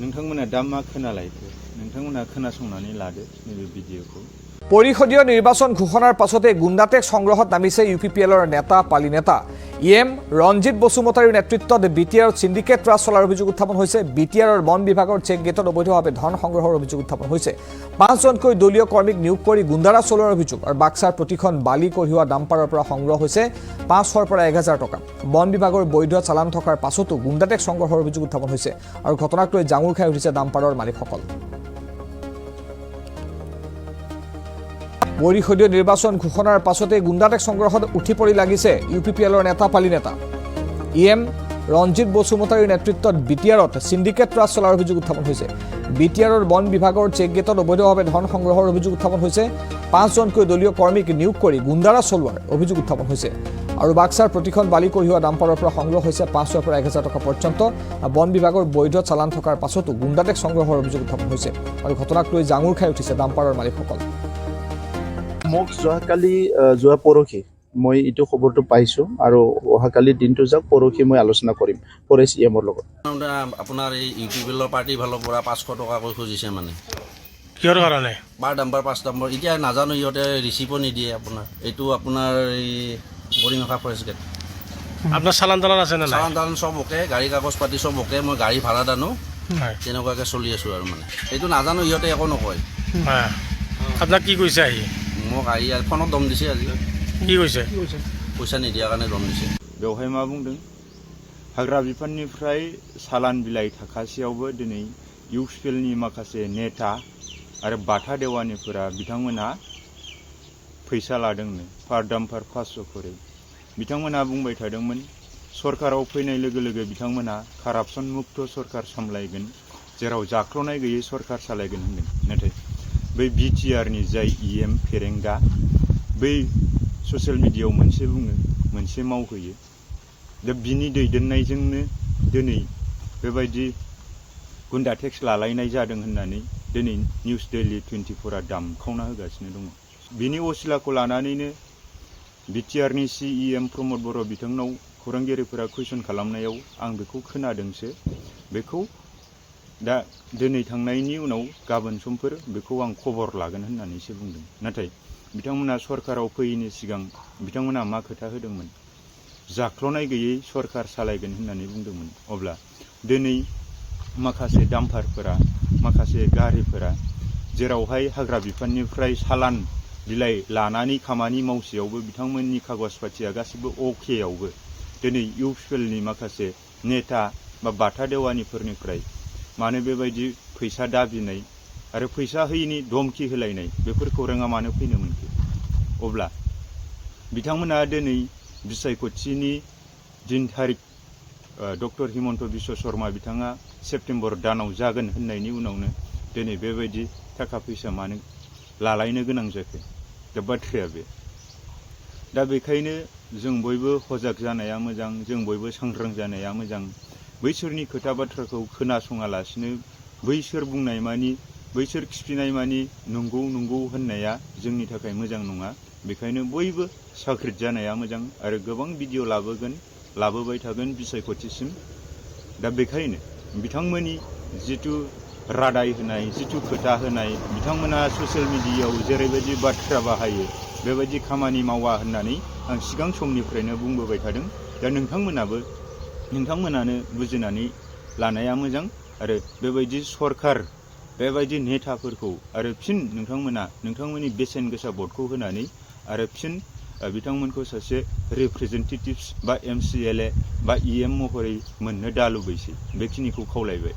नोंथांमोना दा मा खोनालायखो नोंथांमोना खोनासंनानै लादो नैबे भिडिअखौ परिषदीय निर्वाचन घोषणार पाछते गुंडाटेक्स संग्रहत नामिছে ইউপিপিএলৰ নেতা পালি নেতা ইএম ৰঞ্জিত বসুমতাৰীৰ নেতৃত্বত বিটিআৰৰ সিন্ডিকেট ৰাজ চলাৰ অভিযোগ উত্থাপন হৈছে বিটিআৰৰ বন বিভাগৰ চেক গেটত অবৈধভাৱে ধন সংগ্ৰহৰ অভিযোগ উত্থাপন হৈছে 5 জনকৈ দলীয় কৰ্মীক নিয়োগ কৰি গুণ্ডাৰা চলোৱাৰ অভিযোগ আৰু বাক্সাৰ প্ৰতিখন বালি কঢ়িওৱা ডাম্পাৰৰ পৰা সংগ্ৰহ হৈছে 500 পৰা 1000 টকা বন বিভাগৰ বৈধ চালান থকাৰ পাছতো গুণ্ডাটেক্স সংগ্ৰহৰ অভিযোগ উত্থাপন হৈছে আৰু ঘটনাক লৈ জাঙুৰ খাই উঠিছে ডাম্পাৰৰ মালিকসকল পৰিষদীয় নিৰ্বাচন ঘোষণাৰ পাছতে গুণ্ডাটেক্স সংগ্ৰহত উঠি পৰি লাগিছে ইউপিপিএলৰ নেতা পালি নেতা ইএম ৰঞ্জিত বসুমতাৰীৰ নেতৃত্বত বিটিআৰত সিন্ডিকেট ৰাজ চলাৰ অভিযোগ উত্থাপন হৈছে বিটিআৰৰ বন বিভাগৰ চেক গেটত অবৈধভাৱে ধন সংগ্ৰহৰ অভিযোগ উত্থাপন হৈছে 5 জনকৈ দলীয় কৰ্মীক নিয়োগ কৰি গুণ্ডাৰা চলোৱাৰ অভিযোগ উত্থাপন হৈছে আৰু বাক্সাৰ প্ৰতিখন বালি কঢ়িওৱা ডাম্পাৰৰ পৰা সংগ্ৰহ হৈছে 500 পৰা 1000 টকা পৰ্যন্ত বন বিভাগৰ বৈধ চালান থকাৰ পাছতো গুণ্ডাটেক্স সংগ্ৰহৰ অভিযোগ উত্থাপন হৈছে আৰু ঘটনাক লৈ জাঙুৰ খাই উঠিছে ডাম্পাৰৰ মালিকসকল মোক যোৱা পৰহি মই এইটো খবৰটো পাইছোঁ আৰু অহাকালি দিনটো যাওক পৰহি মই আলোচনা কৰিম ফৰেষ্ট ইএমৰ লগত আপোনাৰ এই ইউপিপিএলৰ পাৰ্টিৰ ফালৰ পৰা 500 টকাকৈ খুজিছে মানে কিহৰ কাৰণে বাৰ নম্বৰ 5 নম্বৰ এতিয়া নাজানো ইহঁতে ৰিচিপো নিদিয়ে আপোনাৰ এইটো আপোনাৰ এই বৰিংখা ফৰেষ্ট গেট আপোনাৰ চালান তালান আছে নে নাই চালান তালান চব ওকে গাড়ী কাগজ পাতি চব ওকে মই গাড়ী ভাড়াত আনো তেনেকুৱাকৈ চলি আছোঁ আৰু মানে এইটো নাজানো ইহঁতে একো নকয় আপোনাক কি কৈছে আহি মোক আহি ফোনত দম দিছে আজি কি কৈছে পইচা নিদিয়াৰ কাৰণে দম দিছে बेवहाय मा बुंदों हाग्रा बिफाननिफ्राय सालान बिलाइ थाखासेयावबो दिनै इउपिपिएलनि माखासे नेता आरो बाथा देवानिफोरा बिथांमोना फैसा लादोंनो पार डाम्पार 500 खरै बिथांमोना बुंबाय थादोंमोन सरकाराव फैनाय लोगो लोगो बिथांमोना कारापसन मुक्त सरकार सामलायगोन जेराव जाख्ल'नाय गैयै सरकार सालायगोन होनदों नाथाय बै बिटिआरनि जाय इएम फेरेंगा बै ससियेल मिडियायाव मोनसे बुङो मोनसे मावहोयो दा बिनि दैदेननायजोंनो दिनै बेबायदि गुन्डा टेक्स लालायनाय जादों होननानै दिनै निउज डेइलि 24आ दामखावना होगासिनो दङ बिनि असिलाखौ लानानैनो बिटिआरनि सिइएम प्रमद बर' बिथांनाव खौरांगिरिफोरा कुइसन खालामनायाव आं बेखौ खोनादोंसो बेखौ दा दिनै थांनायनि उनाव गाबोन समफोर बेखौ आं खबर लागोन होननानैसो बुंदों नाथाय बिथांमोना सरकाराव फैयैनि सिगां बिथांमोना मा खोथा होदोंमोन जाख्ल'नाय गैयै सरकार सालायगोन होननानै बुंदोंमोन अब्ला दिनै माखासे डाम्पारफोरा माखासे गारिफोरा जेरावहाय हाग्रा बिफाननिफ्राय सालान बिलाइ लानानै खामानि मावसेयावबो बिथांमोननि कागज पातिया गासिबो अकेयावबो दिनै इउपिपिएलनि माखासे नेता बा बाथा देवानिफोरनिफ्राय मानो बेबायदि फैसा दाबिनाय आरो फैसा होयैनि धमकी होलायनाय बेफोर खौराङा मानो फैनो मोनखो अब्ला बिथांमोना दिनै बिसायख'थिनि दिन थारिख डक्टर हिमन्त बिश्व शर्मा बिथाङा सेप्तेम्बर दानाव जागोन होननायनि उनावनो दिनै बेबायदि थाखा फैसा मानो लालायनो गोनां जाखो दा बाथ्राया बे दा बेखायनो जों बयबो सजाग जानाया मोजां जों बयबो सांग्रां जानाया मोजां बैसोरनि खोथा बाथ्राखौ खोनासङालासिनो बैसोर बुंनाय मानि बैसोर खिफिनाय मानि नंगौ होननाया जोंनि थाखाय मोजां नङा बेखायनो बयबो साख्रित जानाया मोजां आरो गोबां भिडिअ लाबोबाय थागोन बिसायख'थिसिम दा बेखायनो बिथांमोननि जिथु रादाय होनाय जिथु खोथा होनाय बिथांमोना ससियेल मिडियायाव जेरैबायदि बाथ्रा बाहायो बेबायदि खामानि मावा होननानै आं सिगां समनिफ्रायनो बुंबोबाय थादों दा नोंथांमोनानो बुजिनानै लानाया मोजां आरो बेबायदि सरकार बेबायदि नेताफोरखौ आरो फिन नोंथांमोना नोंथांमोननि बेसेन गोसा भटखौ होनानै आरो फिन बिथांमोनखौ सासे रिप्रेजेन्टेटिभ्स बा एमसिएलए बा इएम महरै मोननो दा लुबैसै बेखिनिखौ खावलायबाय